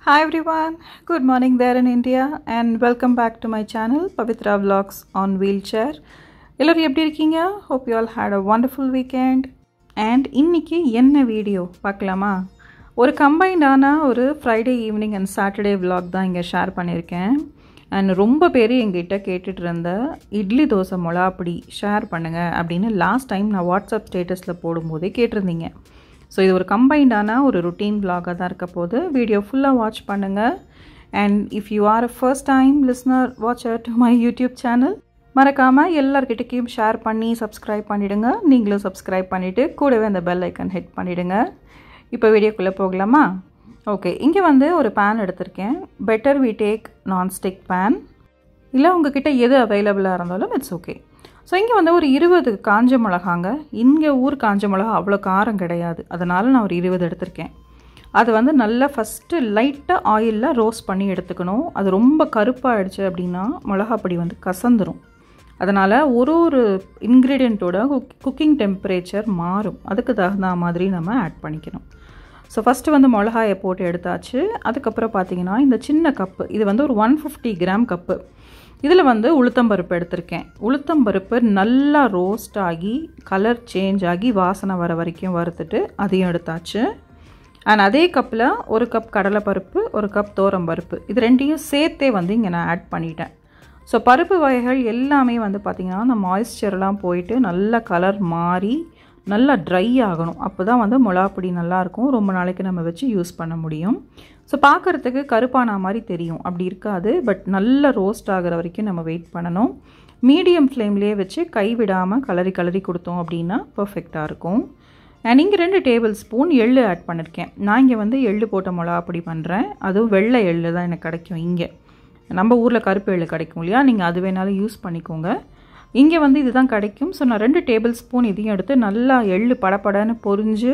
Hi everyone, good morning there in India and welcome back to my channel Pavitra Vlogs on Wheelchair. எல்லாரும் எப்படி இருக்கீங்க? Hope you all had a wonderful weekend. And இன்னைக்கு என்ன video பார்க்கலாமா? ஒரு கம்பைண்டான ஒரு Friday evening and Saturday vlog தான் இங்கே ஷேர் பண்ணியிருக்கேன். அண்ட் ரொம்ப பேர் எங்கிட்ட கேட்டுட்டு இருந்த இட்லி தோசை மொளாப்பொடி ஷேர் பண்ணுங்க அப்படின்னு லாஸ்ட் டைம் நான் வாட்ஸ்அப் ஸ்டேட்டஸில் போடும்போதே கேட்டிருந்தீங்க. ஸோ இது ஒரு கம்பைண்டான ஒரு ருட்டீன் vlog-ஆக தான் இருக்க போது வீடியோ ஃபுல்லாக வாட்ச் பண்ணுங்கள். And if you are a first time listener watcher to my YouTube channel மறக்காமல் எல்லார்கிட்டக்கையும் ஷேர் பண்ணி சப்ஸ்கிரைப் பண்ணிவிடுங்க. நீங்களும் சப்ஸ்கிரைப் பண்ணிவிட்டு கூடவே அந்த பெல் ஐக்கன் ஹிட் பண்ணிவிடுங்க. இப்போ வீடியோக்குள்ளே போகலாமா? ஓகே, இங்கே வந்து ஒரு பேன் எடுத்திருக்கேன். Better we take nonstick pan, இல்லை உங்ககிட்ட எது அவைலபிளாக இருந்தாலும் இட்ஸ் ஓகே. ஸோ இங்கே வந்து ஒரு 20 காஞ்ச மிளகாங்க. இங்கே ஊர் காஞ்ச மிளகா அவ்வளோ காரம் கிடையாது, அதனால் நான் ஒரு 20 எடுத்திருக்கேன். அது வந்து நல்லா ஃபஸ்ட்டு லைட்டாக ஆயிலில் ரோஸ்ட் பண்ணி எடுத்துக்கணும். அது ரொம்ப கருப்பாகிடுச்சு அப்படின்னா மிளகாப்பொடி வந்து கசந்துரும். அதனால் ஒரு இன்க்ரீடியண்ட்டோட குக்கிங் டெம்பரேச்சர் மாறும், அதுக்கு தகுந்த மாதிரி நம்ம ஆட் பண்ணிக்கணும். ஸோ ஃபஸ்ட்டு வந்து மிளகாயை போட்டு எடுத்தாச்சு. அதுக்கப்புறம் பார்த்திங்கன்னா இந்த சின்ன கப்பு, இது வந்து ஒரு 150 கிராம் கப்பு. இதில் வந்து உளுத்தம்பருப்பு எடுத்திருக்கேன். உளுத்தம்பருப்பு நல்லா ரோஸ்ட் ஆகி கலர் சேஞ்ச் ஆகி வாசனை வர வரைக்கும் வறுத்துட்டு அதையும் எடுத்தாச்சு. அண்ட் அதே கப்பில் ஒரு கப் கடலைப்பருப்பு, ஒரு கப் தோரம்பருப்பு, இது ரெண்டையும் சேர்த்தே வந்து இங்கே நான் ஆட் பண்ணிட்டேன். ஸோ பருப்பு வகைகள் எல்லாமே வந்து பார்த்திங்கன்னா அந்த மாய்ஸ்சர்லாம் போயிட்டு நல்லா கலர் மாறி நல்லா ட்ரை ஆகணும். அப்போ தான் வந்து மிளகாப்பொடி நல்லாயிருக்கும், ரொம்ப நாளைக்கு நம்ம வச்சு யூஸ் பண்ண முடியும். ஸோ பார்க்குறதுக்கு கருப்பான மாதிரி தெரியும், அப்படி இருக்காது. பட் நல்லா ரோஸ்ட் ஆகிற வரைக்கும் நம்ம வெயிட் பண்ணணும். மீடியம் ஃப்ளேம்லேயே வச்சு கைவிடாமல் கலரி கொடுத்தோம் அப்படின்னா பர்ஃபெக்டாக இருக்கும். அண்ட் இங்கே 2 டேபிள் ஸ்பூன் எள்ளு ஆட் பண்ணியிருக்கேன். நான் இங்கே வந்து எள்ளு போட்ட மிளகாப்பொடி பண்ணுறேன். அதுவும் வெள்ளை எள்ளு தான் எனக்கு கிடைக்கும். இங்கே நம்ம ஊரில் கருப்பு எள்ளு கிடைக்கும் இல்லையா, நீங்கள் அது வேணாலும் யூஸ் பண்ணிக்கோங்க. இங்கே வந்து இதுதான் கிடைக்கும். ஸோ நான் 2 டேபிள் ஸ்பூன் இதையும் எடுத்து நல்லா எள்ளு படப்படன்னு பொரிஞ்சு,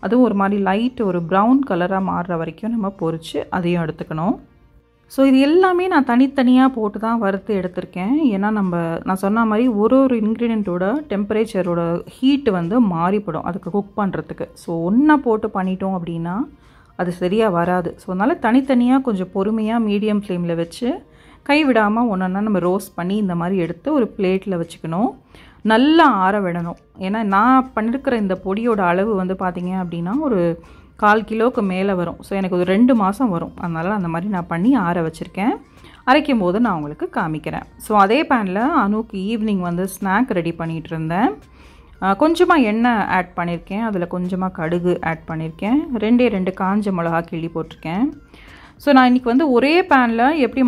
அதுவும் ஒரு மாதிரி லைட் ஒரு ப்ரௌன் கலராக மாறுற வரைக்கும் நம்ம பொரித்து அதையும் எடுத்துக்கணும். ஸோ இது எல்லாமே நான் தனித்தனியாக போட்டு தான் வறுத்து எடுத்திருக்கேன். ஏன்னா நான் சொன்ன மாதிரி ஒரு இன்க்ரீடியண்ட்டோட டெம்பரேச்சரோட ஹீட்டு வந்து மாறிப்படும் அதுக்கு குக் பண்ணுறதுக்கு. ஸோ ஒன்றா போட்டு பண்ணிட்டோம் அப்படின்னா அது சரியாக வராது. ஸோ அதனால் தனித்தனியாக கொஞ்சம் பொறுமையாக மீடியம் ஃப்ளேமில் வச்சு கைவிடாமல் ஒன்றா நம்ம ரோஸ்ட் பண்ணி இந்த மாதிரி எடுத்து ஒரு பிளேட்டில் வச்சுக்கணும். நல்லா ஆற விடணும். ஏன்னா நான் பண்ணியிருக்கிற இந்த பொடியோட அளவு வந்து பார்த்திங்க அப்படின்னா ஒரு 1/4 கிலோவுக்கு மேலே வரும். ஸோ எனக்கு ஒரு 2 மாதம் வரும். அதனால் அந்த மாதிரி நான் பண்ணி ஆற வச்சுருக்கேன். அரைக்கும் போது நான் உங்களுக்கு காமிக்கிறேன். ஸோ அதே பேனில் அனுக்கு ஈவினிங் வந்து ஸ்நாக் ரெடி பண்ணிகிட்டு இருந்தேன். கொஞ்சமாக எண்ணெய் ஆட் பண்ணியிருக்கேன். அதில் கொஞ்சமாக கடுகு ஆட் பண்ணியிருக்கேன். 2 காஞ்ச மிளகா கிள்ளி போட்டிருக்கேன். ஸோ நான் இன்றைக்கி வந்து ஒரே பேனில் எப்படி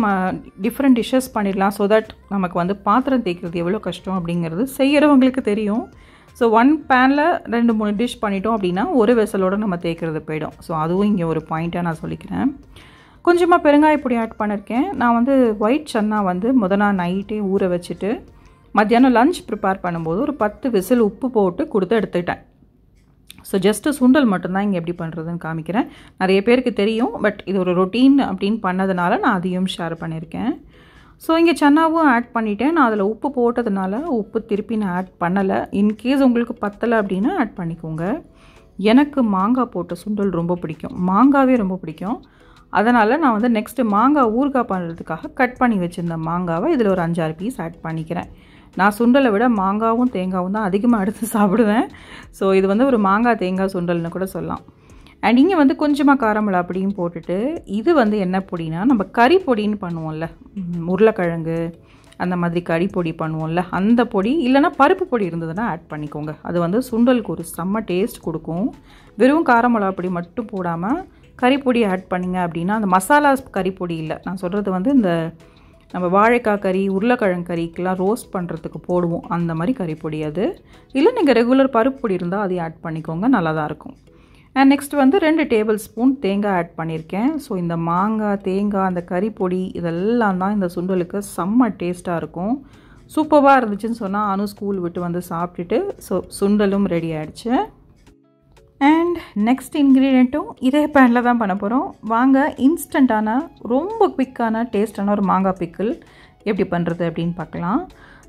டிஃப்ரெண்ட் டிஷ்ஷஸ் பண்ணிடலாம், ஸோ தட் நமக்கு வந்து பாத்திரம் தேய்க்கிறது எவ்வளோ கஷ்டம் அப்படிங்கிறது செய்கிறவங்களுக்கு தெரியும். ஸோ 1 பேனில் 2-3 டிஷ் பண்ணிட்டோம் அப்படின்னா ஒரு வெசலோடு நம்ம தேய்க்கிறது போயிடும். ஸோ அதுவும் இங்கே ஒரு பாயிண்ட்டாக நான் சொல்லிக்கிறேன். கொஞ்சமாக பெருங்காயப்பொடி ஆட் பண்ணியிருக்கேன். நான் வந்து ஒயிட் சன்னா வந்து நாள் நைட்டே ஊற வச்சுட்டு மத்தியானம் லஞ்ச் ப்ரிப்பேர் பண்ணும்போது ஒரு 10 விசில் உப்பு போட்டு கொடுத்து எடுத்துக்கிட்டேன். ஸோ ஜஸ்ட்டு சுண்டல் மட்டும்தான் இங்கே எப்படி பண்ணுறதுன்னு காமிக்கிறேன். நிறைய பேருக்கு தெரியும், பட் இது ஒரு ரொட்டீன் அப்படின்னு பண்ணதுனால நான் அதையும் ஷேர் பண்ணியிருக்கேன். ஸோ இங்கே சன்னாவும் ஆட் பண்ணிவிட்டேன். நான் அதில் உப்பு போட்டதுனால உப்பு திருப்பி நான் ஆட் பண்ணலை. இன்கேஸ் உங்களுக்கு பத்தலை அப்படின்னா ஆட் பண்ணிக்கோங்க. எனக்கு மாங்காய் போட்ட சுண்டல் ரொம்ப பிடிக்கும், மாங்காவே ரொம்ப பிடிக்கும். அதனால் நான் வந்து நெக்ஸ்ட்டு மாங்காய் ஊறுகாய் பண்ணுறதுக்காக கட் பண்ணி வச்சுருந்த மாங்காவை இதில் ஒரு 5-6 பீஸ் ஆட் பண்ணிக்கிறேன். நான் சுண்டலை விட மாங்காவும் தேங்காவும் தான் அதிகமாக எடுத்து சாப்பிடுவேன். ஸோ இது வந்து ஒரு மாங்காய் தேங்காய் சுண்டல்னு கூட சொல்லலாம். அண்ட் இங்கே வந்து கொஞ்சமாக காரமிளகாப்பொடியும் போட்டுட்டு, இது வந்து என்ன பொடினா நம்ம கறி பொடின்னு பண்ணுவோம்ல, உருளைக்கிழங்கு அந்த மாதிரி கறி பொடி பண்ணுவோம்ல, அந்த பொடி இல்லைனா பருப்பு பொடி இருந்ததுன்னா ஆட் பண்ணிக்கோங்க. அது வந்து சுண்டலுக்கு ஒரு செம்ம டேஸ்ட் கொடுக்கும். வெறும் காரமிளகாப்பொடி மட்டும் போடாமல் கறி பொடி ஆட் பண்ணிங்க அப்படின்னா, அந்த மசாலா கறி பொடி இல்லை, நான் சொல்கிறது வந்து இந்த நம்ம வாழைக்காய் கறி உருளைக்கிழங்கு கறிக்கெலாம் ரோஸ்ட் பண்ணுறதுக்கு போடுவோம் அந்த மாதிரி கறி பொடி அது. இல்லை நீங்கள் ரெகுலர் பருப்பு பொடி இருந்தால் அதையும் ஆட் பண்ணிக்கோங்க, நல்லா தான் இருக்கும். அண்ட் நெக்ஸ்ட் வந்து 2 டேபிள் ஸ்பூன் தேங்காய் ஆட் பண்ணியிருக்கேன். ஸோ இந்த மாங்காய் தேங்காய் அந்த கறி பொடி இதெல்லாம் தான் இந்த சுண்டலுக்கு செம்ம டேஸ்ட்டாக இருக்கும். சூப்பராக இருந்துச்சுன்னு சொன்னால் அனு ஸ்கூல் விட்டு வந்து சாப்பிட்டுட்டு ஸோ சுண்டலும் ரெடி ஆகிடுச்சு. அண்ட் நெக்ஸ்ட் இன்க்ரீடியண்ட்டும் இதே பேனில் தான் பண்ண போகிறோம். வாங்க இன்ஸ்டண்ட்டான ரொம்ப குவிக்கான டேஸ்டான ஒரு மாங்காய் பிக்கிள் எப்படி பண்ணுறது அப்படின்னு பார்க்கலாம்.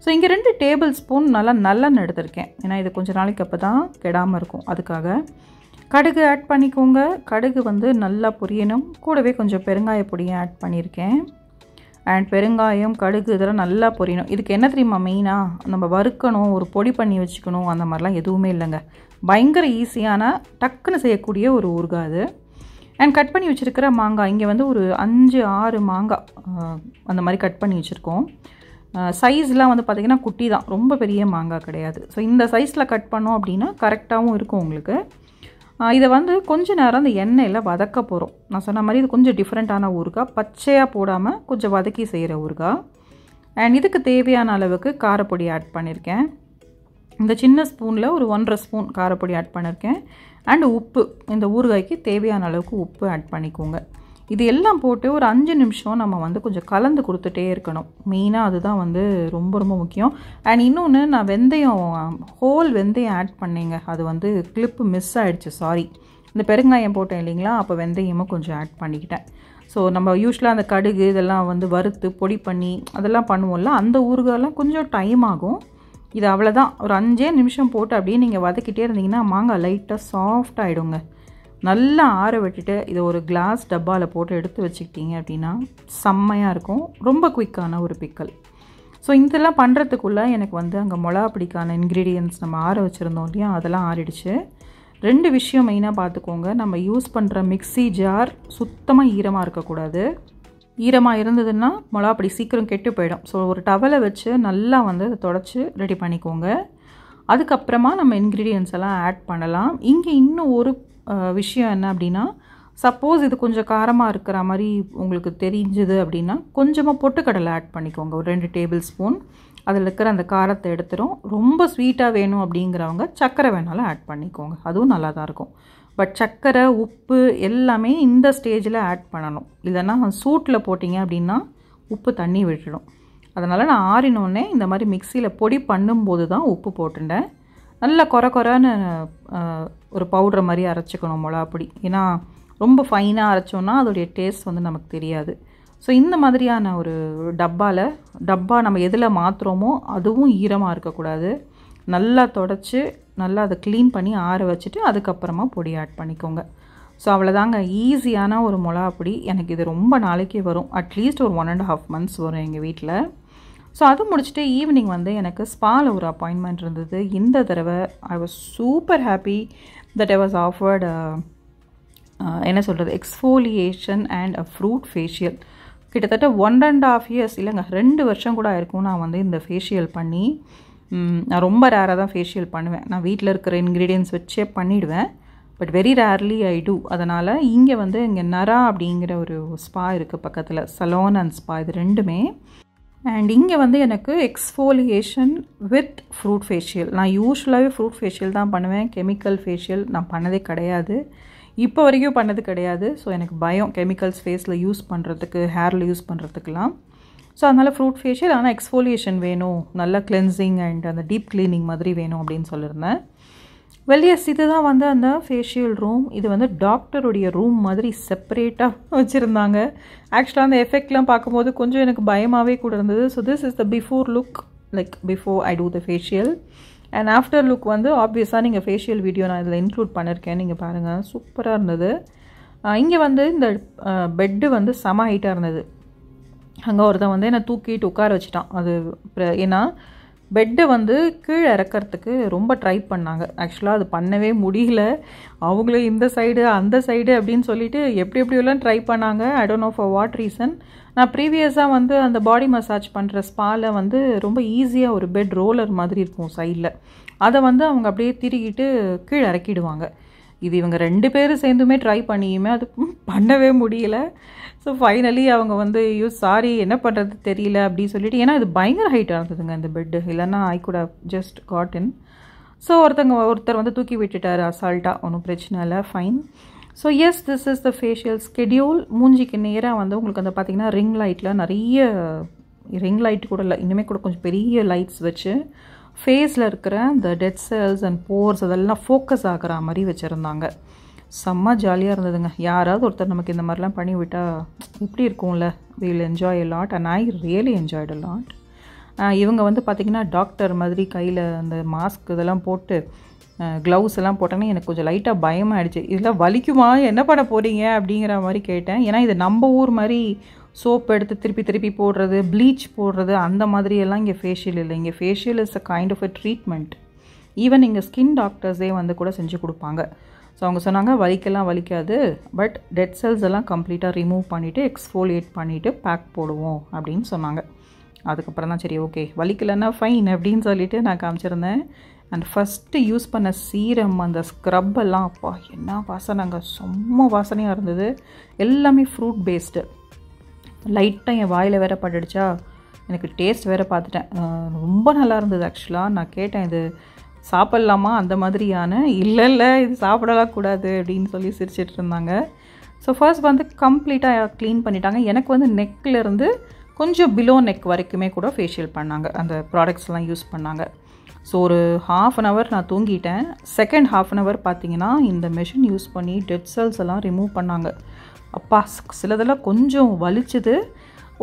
ஸோ இங்கே 2 டேபிள் ஸ்பூன் நல்லா நல்லெண்ணெய் எடுத்திருக்கேன். ஏன்னா இது கொஞ்சம் நாளைக்கு அப்போ தான் கெடாமல் இருக்கும் அதுக்காக. கடுகு ஆட் பண்ணிக்கோங்க. கடுகு வந்து நல்லா பொரியணும். கூடவே கொஞ்சம் பெருங்காய பொடியும் ஆட் பண்ணியிருக்கேன். அண்ட் பெருங்காயம், கடுகு இதெல்லாம் நல்லா பொரியணும். இதுக்கு என்ன தெரியுமா மெயினாக, நம்ம வறுக்கணும், ஒரு பொடி பண்ணி வச்சுக்கணும், அந்த மாதிரிலாம் எதுவுமே இல்லைங்க. பயங்கர ஈஸியான டக்குன்னு செய்யக்கூடிய ஒரு ஊறுகாய் அது. அண்ட் கட் பண்ணி வச்சுருக்கிற மாங்காய், இங்கே வந்து ஒரு 5-6 மாங்காய் அந்த மாதிரி கட் பண்ணி வச்சுருக்கோம். சைஸ்லாம் வந்து பார்த்திங்கன்னா குட்டி தான், ரொம்ப பெரிய மாங்காய் கிடையாது. ஸோ இந்த சைஸில் கட் பண்ணோம் அப்படின்னா கரெக்டாகவும் இருக்கும் உங்களுக்கு. இதை வந்து கொஞ்ச நேரம் அந்த எண்ணெயில் வதக்க போகிறோம். நான் சொன்ன மாதிரி இது கொஞ்சம் டிஃப்ரெண்ட்டான ஊறுகாய், பச்சையாக போடாமல் கொஞ்சம் வதக்கி செய்கிற ஊறுகாய். அண்ட் இதுக்கு தேவையான அளவுக்கு காரப்பொடி ஆட் பண்ணியிருக்கேன். இந்த சின்ன ஸ்பூனில் ஒரு 1.5 ஸ்பூன் காரப்பொடி ஆட் பண்ணியிருக்கேன். அண்ட் உப்பு, இந்த ஊறுகாய்க்கு தேவையான அளவுக்கு உப்பு ஆட் பண்ணிக்கோங்க. இது எல்லாம் போட்டு ஒரு 5 நிமிஷம் நம்ம வந்து கொஞ்சம் கலந்து கொடுத்துட்டே இருக்கணும். மெயினாக அதுதான் வந்து ரொம்ப ரொம்ப முக்கியம். அண்ட் இன்னொன்று, நான் வெந்தயம், ஹோல் வெந்தயம் ஆட் பண்ணேங்க. அது வந்து கிளிப்பு மிஸ் ஆகிடுச்சு, சாரி. இந்த பெருங்காயம் போட்டேன் இல்லைங்களா, அப்போ வெந்தயமும் கொஞ்சம் ஆட் பண்ணிக்கிட்டேன். ஸோ நம்ம யூஸ்வலாக அந்த கடுகு இதெல்லாம் வந்து வறுத்து பொடி பண்ணி அதெல்லாம் பண்ணுவோம்ல, அந்த ஊறுகாயெல்லாம் கொஞ்சம் டைம் ஆகும். இது அவ்வளோதான், ஒரு 5 நிமிஷம் போட்டு அப்படியே நீங்கள் வதக்கிட்டே இருந்தீங்கன்னா மாங்காய் லைட்டாக சாஃப்ட் ஆகிடுங்க. நல்லா ஆற விட்டுட்டு இதை ஒரு கிளாஸ் டப்பாவில் போட்டு எடுத்து வச்சுக்கிட்டீங்க அப்படின்னா செம்மையாக இருக்கும். ரொம்ப குயிக்கான ஒரு பிக்கல். ஸோ இதெல்லாம் பண்ணுறதுக்குள்ளே எனக்கு வந்து அங்கே மிளகா பிடிக்கான இன்க்ரீடியன்ட்ஸ் நம்ம ஆற வச்சுருந்தோம் இல்லையா, அதெல்லாம் ஆறிடுச்சு. 2 விஷயம் மெயினாக பார்த்துக்கோங்க. நம்ம யூஸ் பண்ணுற மிக்ஸி ஜார் சுத்தமாக ஈரமாக இருக்கக்கூடாது. ஈரமாக இருந்ததுன்னா மிளகாப்பொடி சீக்கிரம் கெட்டு போயிடும். ஸோ ஒரு டவலை வச்சு நல்லா வந்து அதை தொடச்சி ரெடி பண்ணிக்கோங்க. அதுக்கப்புறமா நம்ம இன்க்ரீடியன்ட்ஸ் எல்லாம் ஆட் பண்ணலாம். இங்கே இன்னும் ஒரு விஷயம் என்ன அப்படின்னா, சப்போஸ் இது கொஞ்சம் காரமாக இருக்கிற மாதிரி உங்களுக்கு தெரிஞ்சுது அப்படின்னா கொஞ்சமாக பொட்டுக்கடலை ஆட் பண்ணிக்கோங்க, ஒரு 2 டேபிள் ஸ்பூன். அதில் இருக்கிற அந்த காரத்தை எடுத்துரும். ரொம்ப ஸ்வீட்டாக வேணும் அப்படிங்கிறவங்க சர்க்கரை வேணாலும் ஆட் பண்ணிக்கோங்க, அதுவும் நல்லா தான் இருக்கும். பட் சர்க்கரை, உப்பு எல்லாமே இந்த ஸ்டேஜில் ஆட் பண்ணணும். இல்லைன்னா சூட்டில் போட்டிங்க அப்படின்னா உப்பு தண்ணி விட்டுடும். அதனால் நான் ஆறினோடனே இந்த மாதிரி மிக்சியில் பொடி பண்ணும்போது தான் உப்பு போட்டுட்டேன். நல்லா கொரன்னு ஒரு பவுடர் மாதிரி அரைச்சிக்கணும் மிளகாப்பொடி. ஏன்னா ரொம்ப ஃபைனாக அரைச்சோன்னா அதோடைய டேஸ்ட் வந்து நமக்கு தெரியாது. ஸோ இந்த மாதிரியான ஒரு டப்பா நம்ம எதில் மாற்றுறோமோ அதுவும் ஈரமாக இருக்கக்கூடாது. நல்லா தொடச்சி நல்லா அதை க்ளீன் பண்ணி ஆற வச்சுட்டு அதுக்கப்புறமா பொடி ஆட் பண்ணிக்கோங்க. ஸோ அவ்வளோதாங்க, ஈஸியான ஒரு மிளகாப்பொடி. எனக்கு இது ரொம்ப நாளைக்கே வரும், அட்லீஸ்ட் ஒரு 1.5 months வரும் எங்கள் வீட்டில். ஸோ அது முடிச்சுட்டு ஈவினிங் வந்து எனக்கு ஸ்பாவில் ஒரு அப்பாயின்மெண்ட் இருந்தது. இந்த தடவை I was super happy that I was offered என்ன சொல்கிறது, exfoliation and a fruit facial. கிட்டத்தட்ட 1.5 years இல்லைங்க, 2 வருஷம் கூட ஆயிருக்கும் நான் வந்து இந்த ஃபேஷியல் பண்ணி. நான் ரொம்ப ரேராக தான் ஃபேஷியல் பண்ணுவேன். நான் வீட்டில் இருக்கிற இன்க்ரீடியன்ட்ஸ் வச்சே பண்ணிவிடுவேன், but very rarely I do. அதனால் இங்கே வந்து இங்கே நரா அப்படிங்கிற ஒரு ஸ்பா இருக்குது பக்கத்தில், சலோன் அண்ட் ஸ்பா, இது ரெண்டுமே. அண்ட் இங்கே வந்து எனக்கு எக்ஸ்ஃபோலியேஷன் வித் ஃப்ரூட் ஃபேஷியல். நான் யூஸ்வலாகவே ஃப்ரூட் ஃபேஷியல் தான் பண்ணுவேன், கெமிக்கல் ஃபேஷியல் நான் பண்ணதே கிடையாது, இப்போ வரைக்கும் பண்ணது கிடையாது. ஸோ எனக்கு பயம் கெமிக்கல்ஸ் ஃபேஸில் யூஸ் பண்ணுறதுக்கு, ஹேரில் யூஸ் பண்ணுறதுக்கெலாம். ஸோ அதனால் ஃப்ரூட் ஃபேஷியல், ஆனால் எக்ஸ்ஃபோலியேஷன் வேணும், நல்ல கிளென்சிங் அண்ட் அந்த டீப் க்ளீனிங் மாதிரி வேணும் அப்படின்னு சொல்லியிருந்தேன். வெல்யஸ் இது தான் வந்து அந்த ஃபேஷியல் ரூம். இது வந்து டாக்டருடைய ரூம் மாதிரி செப்பரேட்டாக வச்சுருந்தாங்க. ஆக்சுவலாக அந்த எஃபெக்ட்லாம் பார்க்கும்போது கொஞ்சம் எனக்கு பயமாகவே கூட இருந்தது. So this is the before look, like before I do the facial. And after look வந்து ஆப்வியஸாக நீங்கள் ஃபேஷியல் வீடியோ நான் இதில் இன்க்ளூட் பண்ணியிருக்கேன், நீங்கள் பாருங்கள், சூப்பராக இருந்தது. இங்கே வந்து இந்த பெட்டு வந்து செம ஹைட்டாக இருந்தது. அங்கே ஒருத்தன் வந்து என்னை தூக்கிட்டு உட்கார வச்சுட்டான். அது ஏன்னா பெட்டை வந்து கீழே இறக்கிறதுக்கு ரொம்ப ட்ரை பண்ணாங்க. ஆக்சுவலாக அது பண்ணவே முடியல. அவங்களும் இந்த சைடு அந்த சைடு அப்படின்னு சொல்லிட்டு எப்படியெல்லாம் ட்ரை பண்ணாங்க. I don't know for what reason. நான் ப்ரீவியஸாக வந்து அந்த பாடி மசாஜ் பண்ணுற ஸ்பாவில் வந்து ரொம்ப ஈஸியாக ஒரு பெட் ரோலர் மாதிரி இருக்கும் சைடில், அதை வந்து அவங்க அப்படியே திருகிட்டு கீழே இறக்கிடுவாங்க. இது இவங்க 2 பேரும் சேர்ந்துமே ட்ரை பண்ணியுமே அது பண்ணவே முடியல. ஸோ ஃபைனலி அவங்க வந்து சாரி என்ன பண்ணுறது தெரியல அப்படி சொல்லிட்டு, ஏன்னா இது பயங்கர ஹைட்டாக இருந்ததுங்க இந்த பெட்டு, இல்லைன்னா I could have just got in. So ஒருத்தர் வந்து தூக்கி விட்டுட்டார் அசால்ட்டாக, ஒன்றும் பிரச்சனை இல்லை, fine. So yes, this is the facial schedule. மூஞ்சிக்கு நேராக வந்து உங்களுக்கு அந்த பார்த்திங்கன்னா ரிங் லைட்டில் நிறைய ரிங் லைட் கூட இல்லை, இனிமேல் கூட கொஞ்சம் பெரிய லைட்ஸ் வச்சு ஃபேஸில் இருக்கிற இந்த டெட் செல்ஸ் அண்ட் போர்ஸ் அதெல்லாம் ஃபோக்கஸ் ஆகிற மாதிரி வச்சுருந்தாங்க. செம்ம ஜாலியாக இருந்ததுங்க. யாராவது ஒருத்தர் நமக்கு இந்த மாதிரிலாம் பண்ணி விட்டால் எப்படி இருக்கும்ல, we will enjoy a lot and I really enjoyed a lot. இவங்க வந்து பார்த்திங்கன்னா டாக்டர் மாதிரி கையில் அந்த மாஸ்க் இதெல்லாம் போட்டு க்ளவுஸ் எல்லாம் போட்டோன்னே எனக்கு கொஞ்சம் லைட்டாக பயமாகிடுச்சு. இதெல்லாம் வலிக்குமா, என்ன பண்ண போகிறீங்க அப்படிங்கிற மாதிரி கேட்டேன். ஏன்னா இது நம்ம ஊர் மாதிரி சோப் எடுத்து திருப்பி திருப்பி போடுறது, ப்ளீச் போடுறது அந்த மாதிரியெல்லாம் இங்கே ஃபேஷியல் இல்லை. இங்கே facial is a kind of a treatment. Even இங்கே ஸ்கின் டாக்டர்ஸே வந்து கூட செஞ்சு கொடுப்பாங்க. ஸோ அவங்க சொன்னாங்க வலிக்கெல்லாம் வலிக்காது, பட் டெட் செல்ஸ் எல்லாம் கம்ப்ளீட்டாக ரிமூவ் பண்ணிவிட்டு எக்ஸ்ஃபோலியேட் பண்ணிவிட்டு பேக் போடுவோம் அப்படின்னு சொன்னாங்க. அதுக்கப்புறம் தான் சரி ஓகே வலிக்கலைன்னா ஃபைன் அப்படின்னு சொல்லிவிட்டு நான் காமிச்சிருந்தேன். அண்ட் ஃபஸ்ட்டு யூஸ் பண்ண சீரம், அந்த ஸ்க்ரப் எல்லாம் அப்பா என்ன வாசனைங்க, செம்ம வாசனையாக இருந்தது. எல்லாமே ஃப்ரூட் பேஸ்டு. லைட்டாக என் வாயில் வேறு பட்டுடுச்சா, எனக்கு டேஸ்ட் வேறு பார்த்துட்டேன். ரொம்ப நல்லா இருந்தது. ஆக்சுவலாக நான் கேட்டேன் இது சாப்பிட்லாமா அந்த மாதிரியான, இல்லை இது சாப்பிடலாம் கூடாது அப்படின்னு சொல்லி சிரிச்சிட்டு இருந்தாங்க. ஸோ ஃபர்ஸ்ட் வந்து கம்ப்ளீட்டாக க்ளீன் பண்ணிட்டாங்க. எனக்கு வந்து நெக்லேருந்து கொஞ்சம் பிலோ நெக் வரைக்குமே கூட ஃபேஷியல் பண்ணாங்க, அந்த ப்ராடக்ட்ஸ்லாம் யூஸ் பண்ணாங்க. ஸோ ஒரு ½ அன் ஹவர் நான் தூங்கிட்டேன். செகண்ட் ½ அன் ஹவர் பார்த்தீங்கன்னா இந்த மெஷின் யூஸ் பண்ணி டெட் செல்ஸ் எல்லாம் ரிமூவ் பண்ணாங்க. அப்பா சிலதெல்லாம் கொஞ்சம் வலிச்சுது,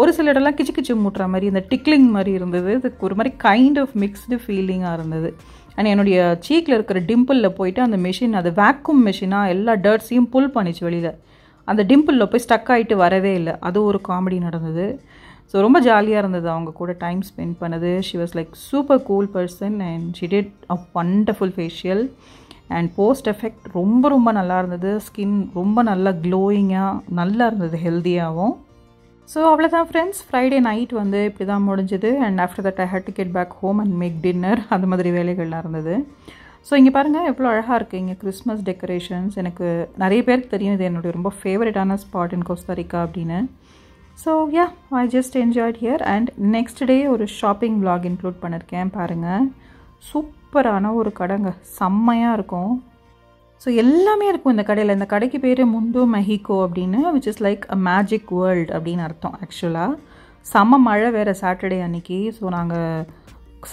ஒரு சில இடம்லாம் கிச்சு கிச்சு மூட்டுற மாதிரி இந்த டிக்லிங் மாதிரி இருந்தது. இதுக்கு ஒரு மாதிரி கைண்ட் ஆஃப் மிக்ஸ்டு ஃபீலிங்காக இருந்தது. அண்ட் என்னுடைய சீக்கில் இருக்கிற டிம்பிளில் போயிட்டு அந்த மெஷின், அது வேக்யூம் மெஷினாக எல்லா டர்ட்ஸையும் புல் பண்ணிச்சு வெளியில். அந்த டிம்பிளில் போய் ஸ்டக் ஆகிட்டு வரவே இல்லை. அது ஒரு காமெடி நடந்தது. ஸோ ரொம்ப ஜாலியாக இருந்தது அவங்க கூட டைம் ஸ்பெண்ட் பண்ணது. She was like super cool person and she did a wonderful facial. And post effect ரொம்ப ரொம்ப நல்லா இருந்தது. ஸ்கின் ரொம்ப நல்லா க்ளோயிங்காக நல்லா இருந்தது, ஹெல்த்தியாகவும். ஸோ அவ்வளோதான் ஃப்ரெண்ட்ஸ், ஃப்ரைடே நைட் வந்து இப்படி தான் முடிஞ்சுது. And after that I had to get back home and make dinner. அந்த மாதிரி வேலைகள்லாம் இருந்தது. ஸோ இங்கே பாருங்கள் எவ்வளோ அழகாக இருக்குது இங்கே கிறிஸ்மஸ் டெக்கரேஷன்ஸ். எனக்கு நிறைய பேருக்கு தெரியும் இது என்னுடைய ரொம்ப ஃபேவரட்டான ஸ்பாட் இன் கோஸ்டாரிக்கா அப்படின்னு. So yeah, I just enjoyed here. And next day ஒரு ஷாப்பிங் vlog இன்க்ளூட் பண்ணியிருக்கேன் பாருங்கள். சூப்பரான ஒரு கடைங்க, செம்மையாக இருக்கும். ஸோ எல்லாமே இருக்கும் இந்த கடையில். இந்த கடைக்கு பேர் முண்டோ மெஹிகோ அப்படின்னு, which is like a magic world அப்படின்னு அர்த்தம். ஆக்சுவலாக செம்ம மழை வேறு சாட்டர்டே அன்றைக்கி. ஸோ நாங்கள்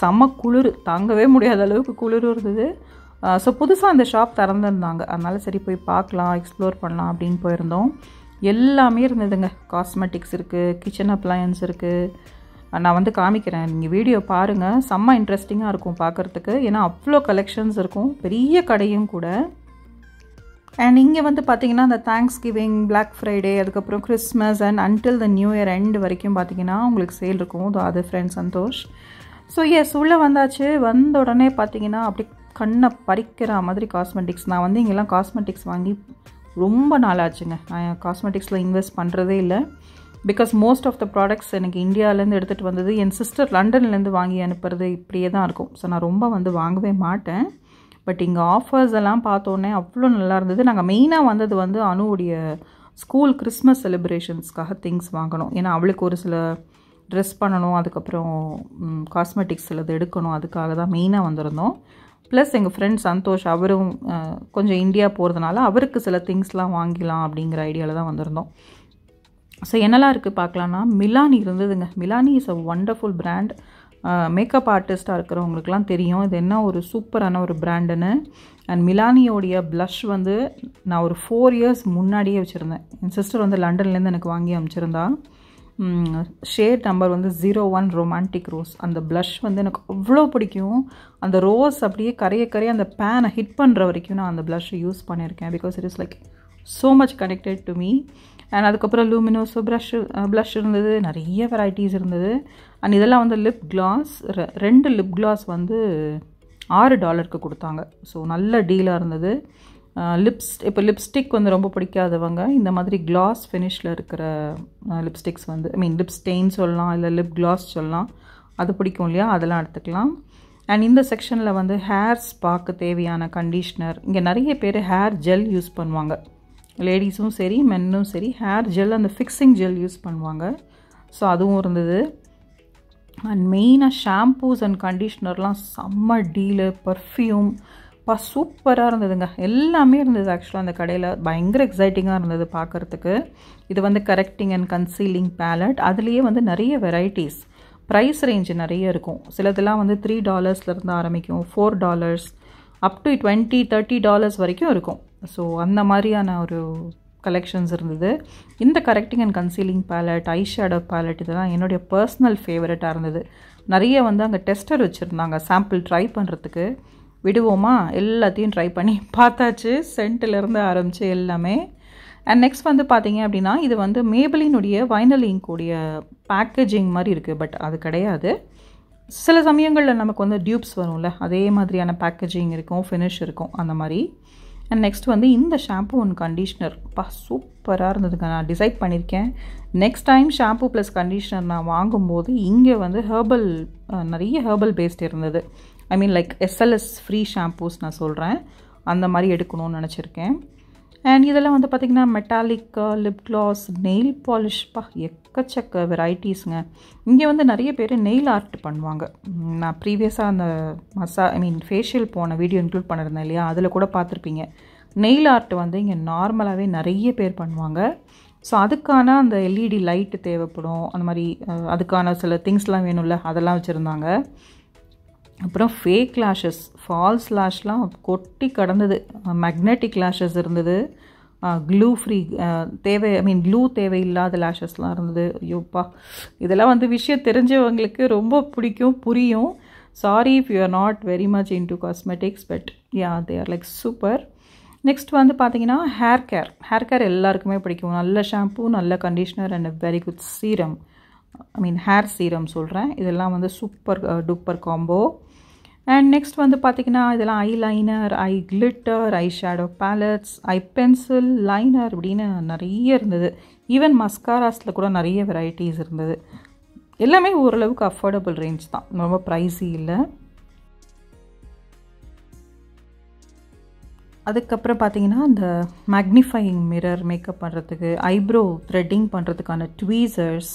செம்ம குளிர், தாங்கவே முடியாத அளவுக்கு குளிர் இருந்தது. ஸோ புதுசாக அந்த ஷாப் திறந்துருந்தாங்க, அதனால் சரி போய் பார்க்கலாம், எக்ஸ்ப்ளோர் பண்ணலாம் அப்படின்னு போயிருந்தோம். எல்லாமே இருந்ததுங்க. காஸ்மெட்டிக்ஸ் இருக்குது, கிச்சன் அப்ளையன்ஸ் இருக்குது. நான் வந்து காமிக்கிறேன், நீங்கள் வீடியோ பாருங்கள், செம்ம இன்ட்ரெஸ்டிங்காக இருக்கும் பார்க்குறதுக்கு. ஏன்னா அவ்வளோ கலெக்ஷன்ஸ் இருக்கும், பெரிய கடையும் கூட. அண்ட் இங்கே வந்து பார்த்திங்கன்னா அந்த தேங்க்ஸ் கிவிங், பிளாக் ஃப்ரைடே, அதுக்கப்புறம் Christmas and until the new year end வரைக்கும் பார்த்திங்கன்னா உங்களுக்கு சேல் இருக்கும். அது ஃப்ரெண்ட் சந்தோஷ். ஸோ எஸ், உள்ளே வந்தாச்சு. வந்த உடனே பார்த்திங்கன்னா அப்படி கண்ணை பறிக்கிற மாதிரி காஸ்மெட்டிக்ஸ். நான் வந்து இங்கெல்லாம் காஸ்மெட்டிக்ஸ் வாங்கி ரொம்ப நாளாச்சுங்க. நான் காஸ்மெட்டிக்ஸில் இன்வெஸ்ட் பண்ணுறதே இல்லை. Because most of the products எனக்கு இந்தியாவிலேருந்து எடுத்துகிட்டு வந்தது, என் சிஸ்டர் லண்டன்லேருந்து வாங்கி அனுப்புறது இப்படியே தான் இருக்கும். ஸோ நான் ரொம்ப வந்து வாங்கவே மாட்டேன். பட் இங்கே ஆஃபர்ஸ் எல்லாம் பார்த்தோன்னே அவ்வளோ நல்லா இருந்தது. நாங்கள் மெயினாக வந்தது வந்து அனுவுடைய ஸ்கூல் கிறிஸ்மஸ் செலிப்ரேஷன்ஸ்க்காக திங்ஸ் வாங்கணும். ஏன்னா அவளுக்கு ஒரு சில ட்ரெஸ் பண்ணணும், அதுக்கப்புறம் காஸ்மெட்டிக்ஸ் சிலது எடுக்கணும், அதுக்காக தான் மெயினாக வந்திருந்தோம். ப்ளஸ் எங்கள் ஃப்ரெண்ட் சந்தோஷ், அவரும் கொஞ்சம் இந்தியா போகிறதுனால அவருக்கு சில திங்ஸ்லாம் வாங்கிக்கலாம் அப்படிங்கிற ஐடியாவில் தான் வந்திருந்தோம். ஸோ என்னெல்லாம் இருக்குது பார்க்கலான்னா, மிலானி இருந்ததுங்க. Milani is a wonderful brand. Makeup ஆர்டிஸ்ட்டாக இருக்கிறவங்களுக்குலாம் தெரியும் இது என்ன ஒரு சூப்பரான ஒரு பிராண்டுன்னு. அண்ட் மிலானியோடைய ப்ளஷ் வந்து நான் ஒரு 4 இயர்ஸ் முன்னாடியே வச்சுருந்தேன். என் சிஸ்டர் வந்து லண்டன்லேருந்து எனக்கு வாங்கி அனுப்பிச்சிருந்தா. ஷேட் நம்பர் வந்து 01 ரொமான்டிக் ரோஸ். அந்த ப்ளஷ் வந்து எனக்கு அவ்வளோ பிடிக்கும். அந்த ரோஸ் அப்படியே கரைய அந்த பேனை ஹிட் பண்ணுற வரைக்கும் நான் அந்த ப்ளஷ்ஷை யூஸ் பண்ணியிருக்கேன். Because it is like so much connected to me. And அதுக்கப்புறம் லூமினோஸோ ப்ளஷ் இருந்தது, நிறைய வெரைட்டிஸ் இருந்தது. அண்ட் இதெல்லாம் வந்து லிப் கிளாஸ், 2 லிப் கிளாஸ் வந்து $6 கொடுத்தாங்க. ஸோ நல்ல டீலாக இருந்தது. இப்போ லிப்ஸ்டிக் வந்து ரொம்ப பிடிக்காதவங்க இந்த மாதிரி கிளாஸ் ஃபினிஷில் இருக்கிற லிப்ஸ்டிக்ஸ் வந்து, ஐ மீன் லிப் ஸ்டெயின் சொல்லலாம், இல்லை லிப் கிளாஸ் சொல்லலாம், அது பிடிக்கும் இல்லையா, அதெல்லாம் எடுத்துக்கலாம். அண்ட் இந்த செக்ஷனில் வந்து ஹேர் ஸ்பாக்கு தேவையான கண்டிஷ்னர். இங்கே நிறைய பேர் ஹேர் ஜெல் யூஸ் பண்ணுவாங்க, லேடிஸும் சரி மென்னும் சரி. ஹேர் ஜெல், அந்த ஃபிக்ஸிங் ஜெல் யூஸ் பண்ணுவாங்க. ஸோ அதுவும் இருந்தது. அண்ட் மெயினாக ஷாம்பூஸ் அண்ட் கண்டிஷ்னர்லாம் செம்ம டீலு. பர்ஃப்யூம் சூப்பராக இருந்ததுங்க. எல்லாமே இருந்தது ஆக்சுவலாக அந்த கடையில். பயங்கர எக்ஸைட்டிங்காக இருந்தது பார்க்குறதுக்கு. இது வந்து கரெக்டிங் அண்ட் கன்சீலிங் பேலட். அதுலேயே வந்து நிறைய வெரைட்டிஸ், ப்ரைஸ் ரேஞ்சு நிறைய இருக்கும். சிலதெல்லாம் வந்து $3 ஆரம்பிக்கும், $4 அப் டு $20-30 வரைக்கும் இருக்கும். ஸோ அந்த மாதிரியான ஒரு கலெக்ஷன்ஸ் இருந்தது. இந்த correcting and concealing palette, eye shadow palette, இதெல்லாம் என்னுடைய பர்சனல் ஃபேவரட்டாக இருந்தது. நிறைய வந்து அங்கே டெஸ்டர் வச்சுருந்தாங்க சாம்பிள் ட்ரை பண்ணுறதுக்கு. விடுவோமா, எல்லாத்தையும் ட்ரை பண்ணி பார்த்தாச்சு, சென்ட்டிலேருந்து ஆரம்பித்து எல்லாமே. அண்ட் நெக்ஸ்ட் வந்து பார்த்தீங்க அப்படின்னா, இது வந்து மேபிளினுடைய வைனல் இங்க்குடைய பேக்கேஜிங் மாதிரி இருக்குது. பட் அது கிடையாது. சில சமயங்களில் நமக்கு வந்து டியூப்ஸ் வரும்ல, அதே மாதிரியான பேக்கேஜிங் இருக்கும், ஃபினிஷ் இருக்கும், அந்த மாதிரி. அண்ட் நெக்ஸ்ட் வந்து இந்த ஷாம்பு அண்ட் கண்டிஷ்னர் சூப்பராக இருந்ததுங்க. நான் டிசைட் பண்ணியிருக்கேன், next time shampoo plus conditioner நான் வாங்கும்போது இங்கே வந்து நிறைய ஹெர்பல் பேஸ்ட் இருந்தது. I mean like SLS free shampoos நான் சொல்கிறேன், அந்த மாதிரி எடுக்கணும்னு நினச்சிருக்கேன். அண்ட் இதெல்லாம் வந்து பார்த்திங்கன்னா metallic lip gloss, nail polish, எக்கச்சக்க வெரைட்டிஸுங்க. இங்கே வந்து நிறைய பேர் நெயில் ஆர்ட் பண்ணுவாங்க. நான் ப்ரீவியஸாக அந்த ஃபேஷியல் போன வீடியோ இன்க்ளூட் பண்ணியிருந்தேன் இல்லையா, அதில் கூட பார்த்துருப்பீங்க. நெயில் ஆர்ட் வந்து இங்கே நார்மலாகவே நிறைய பேர் பண்ணுவாங்க. ஸோ அதுக்கான அந்த LED லைட்டு தேவைப்படும், அந்த மாதிரி அதுக்கான சில திங்ஸ்லாம் வேணும்ல, அதெல்லாம் வச்சுருந்தாங்க. அப்புறம் ஃபேக் லேஷஸ், ஃபால்ஸ் லேஷ்லாம் கொட்டி கடந்தது. மேக்னெட்டிக் லேஷஸ் இருந்தது, க்ளூ ஃப்ரீ க்ளூ தேவையில்லாத லேஷஸ்லாம் இருந்தது. ஐயோப்பா, இதெல்லாம் வந்து விஷயம் தெரிஞ்சவங்களுக்கு ரொம்ப பிடிக்கும், புரியும். Sorry if you are not very much into cosmetics, but yeah they are like super. Next வந்து பார்த்தீங்கன்னா ஹேர் கேர் எல்லாருக்குமே பிடிக்கும். நல்ல ஷாம்பூ, நல்ல conditioner and very good serum, hair serum சொல்கிறேன். இதெல்லாம் வந்து super duper combo. And next வந்து பார்த்திங்கன்னா இதெல்லாம் ஐலைனர், ஐ கிளிட்டர், ஐ ஷேடோ பேலட்ஸ், ஐ பென்சில், லைனர் அப்படின்னு நிறைய இருந்தது. ஈவன் மஸ்காராஸில் கூட நிறைய வெரைட்டிஸ் இருந்தது. எல்லாமே ஓரளவுக்கு அஃபோர்டபுள் ரேஞ்ச் தான், ரொம்ப ப்ரைஸி இல்லை. அதுக்கப்புறம் பார்த்திங்கன்னா இந்த மேக்னிஃபையிங் மிரர் மேக்கப் பண்ணுறதுக்கு, ஐப்ரோ த்ரெட்டிங் பண்ணுறதுக்கான tweezers,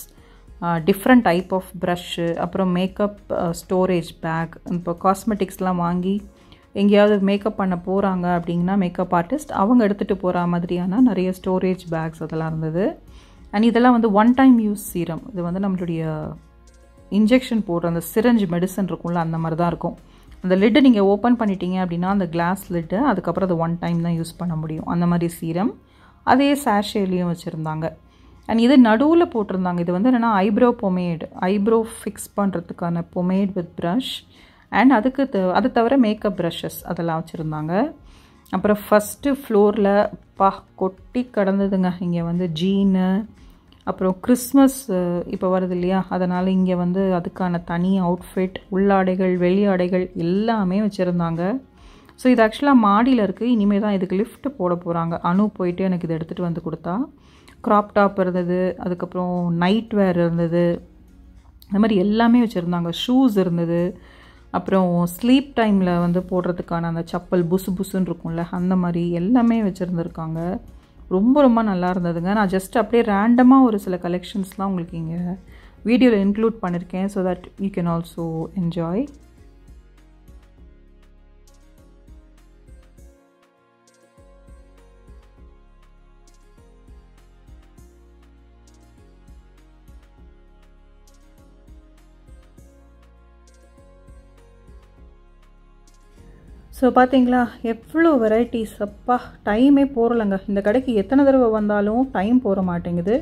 different type of brush, அப்புறம் மேக்கப் ஸ்டோரேஜ் பேக். இப்போ காஸ்மெட்டிக்ஸ்லாம் வாங்கி எங்கேயாவது மேக்கப் பண்ண போகிறாங்க அப்படிங்கன்னா மேக்கப் ஆர்டிஸ்ட் அவங்க எடுத்துகிட்டு போகிற மாதிரியான நிறைய ஸ்டோரேஜ் பேக்ஸ் அதெல்லாம் இருந்தது. அண்ட் இதெல்லாம் வந்து ஒன் டைம் யூஸ் சீரம். இது வந்து நம்மளுடைய இன்ஜெக்ஷன் போடுற அந்த சிரஞ்ச் மெடிசன் இருக்கும்ல, அந்த மாதிரி தான் இருக்கும். அந்த லிட்டு நீங்கள் ஓப்பன் பண்ணிட்டீங்க அப்படின்னா அந்த கிளாஸ் லிட்டு, அதுக்கப்புறம் அது ஒன் டைம் தான் யூஸ் பண்ண முடியும், அந்த மாதிரி சீரம். அதே சாஷேலையும் வச்சுருந்தாங்க. அண்ட் இது நடுவில் போட்டிருந்தாங்க. இது வந்து என்னென்னா ஐப்ரோ பொமேடு, ஐப்ரோ ஃபிக்ஸ் பண்ணுறதுக்கான பொமேட் வித் ப்ரஷ். அண்ட் அது தவிர மேக்கப் ப்ரஷஸ் அதெல்லாம் வச்சுருந்தாங்க. அப்புறம் ஃபஸ்ட்டு ஃப்ளோரில் கொட்டி கடந்ததுங்க. இங்கே வந்து ஜீனு, அப்புறம் கிறிஸ்மஸ் இப்போ வருது இல்லையா, அதனால் இங்கே வந்து அதுக்கான தனி அவுட்ஃபிட், உள்ளாடைகள், வெளியாடைகள் எல்லாமே வச்சுருந்தாங்க. ஸோ இது ஆக்சுவலாக மாடியில் இருக்குது. இனிமேல் தான் இதுக்கு லிஃப்ட் போட போகிறாங்க. அனு போயிட்டு எனக்கு இதை எடுத்துகிட்டு வந்து கொடுத்தா. க்ராப் டாப் இருந்தது, அதுக்கப்புறம் நைட் வேர் இருந்தது, அந்த மாதிரி எல்லாமே வச்சுருந்தாங்க. ஷூஸ் இருந்தது, அப்புறம் ஸ்லீப் டைமில் வந்து போடுறதுக்கான அந்த சப்பல் புசுன்னு இருக்கும்ல, அந்த மாதிரி எல்லாமே வச்சுருந்துருக்காங்க. ரொம்ப ரொம்ப நல்லா இருந்ததுங்க. நான் ஜஸ்ட் அப்படியே ரேண்டமாக ஒரு சில கலெக்ஷன்ஸ்லாம் உங்களுக்கு இங்கே வீடியோவில் இன்க்ளூட் பண்ணியிருக்கேன், so that you can also enjoy. So பார்த்தீங்களா எவ்வளோ வெரைட்டிஸ், அப்பா டைமே போகலங்க. இந்த கடைக்கு எத்தனை தடவை வந்தாலும் டைம் போக மாட்டேங்குது,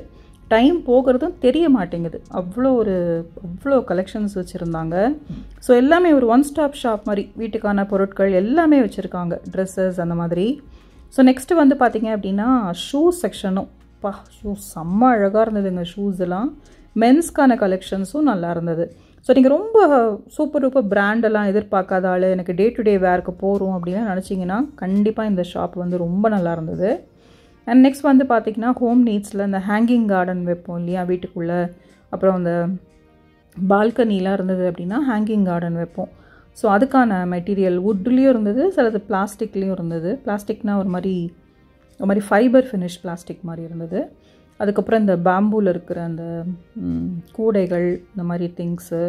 டைம் போகிறதும் தெரிய மாட்டேங்குது. அவ்வளோ கலெக்ஷன்ஸ் வச்சுருந்தாங்க. ஸோ எல்லாமே ஒரு ஒன் ஸ்டாப் ஷாப் மாதிரி, வீட்டுக்கான பொருட்கள் எல்லாமே வச்சுருக்காங்க, ட்ரெஸ்ஸஸ் அந்த மாதிரி. ஸோ நெக்ஸ்ட்டு வந்து பார்த்திங்க அப்படின்னா ஷூஸ் செக்ஷனும் ஷூஸ் செம்ம அழகாக இருந்ததுங்க. ஷூஸ் எல்லாம் மென்ஸ்க்கான கலெக்ஷன்ஸும் நல்லா இருந்தது. ஸோ நீங்கள் ரொம்ப சூப்பர் பிராண்டெல்லாம் எதிர்பார்க்காத ஆள், எனக்கு டே டு டே வேருக்கு போகிறோம் அப்படின்னு நினச்சிங்கன்னா கண்டிப்பாக இந்த ஷாப் வந்து ரொம்ப நல்லா இருந்தது. அண்ட் நெக்ஸ்ட் வந்து பார்த்திங்கன்னா ஹோம் நீட்ஸில் இந்த ஹேங்கிங் கார்டன் வைப்போம் இல்லையா வீட்டுக்குள்ளே, அப்புறம் அந்த பால்கனிலாம் இருந்தது அப்படின்னா ஹேங்கிங் கார்டன் வைப்போம். ஸோ அதுக்கான மெட்டீரியல் வுட்லேயும் இருந்தது, சிலது பிளாஸ்டிக்லேயும் இருந்தது. பிளாஸ்டிக்னால் ஒரு மாதிரி ஃபைபர் ஃபினிஷ் பிளாஸ்டிக் மாதிரி இருந்தது. அதுக்கப்புறம் இந்த பேம்பூவில் இருக்கிற அந்த கூடைகள், இந்த மாதிரி திங்ஸு.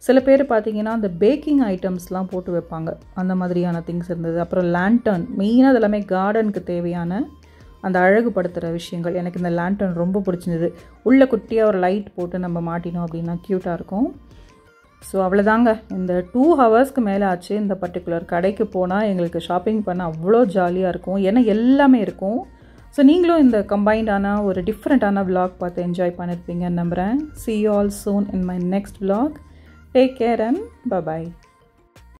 சில பேர் பார்த்திங்கன்னா அந்த பேக்கிங் ஐட்டம்ஸ்லாம் போட்டு வைப்பாங்க, அந்த மாதிரியான திங்ஸ் இருந்தது. அப்புறம் லேண்டர்ன், மெயினாக அது எல்லாமே கார்டனுக்கு தேவையான அந்த அழகுபடுத்துகிற விஷயங்கள். எனக்கு இந்த லேண்டர்ன் ரொம்ப பிடிச்சிருந்தது. உள்ளே குட்டியாக ஒரு லைட் போட்டு நம்ம மாட்டினோம் அப்படின்னா க்யூட்டாக இருக்கும். ஸோ அவ்வளோதாங்க, இந்த 2 ஹவர்ஸ்க்கு மேலே ஆச்சு. இந்த பர்டிகுலர் கடைக்கு போனால் எங்களுக்கு ஷாப்பிங் பண்ண அவ்வளோ ஜாலியாக இருக்கும், ஏன்னா எல்லாமே இருக்கும். ஸோ நீங்களும் இந்த கம்பைண்டான ஒரு டிஃப்ரெண்ட்டான விலாக் பார்த்து என்ஜாய் பண்ணியிருப்பீங்கன்னு நம்புகிறேன். See you all soon in my next vlog. Take care and bye-bye.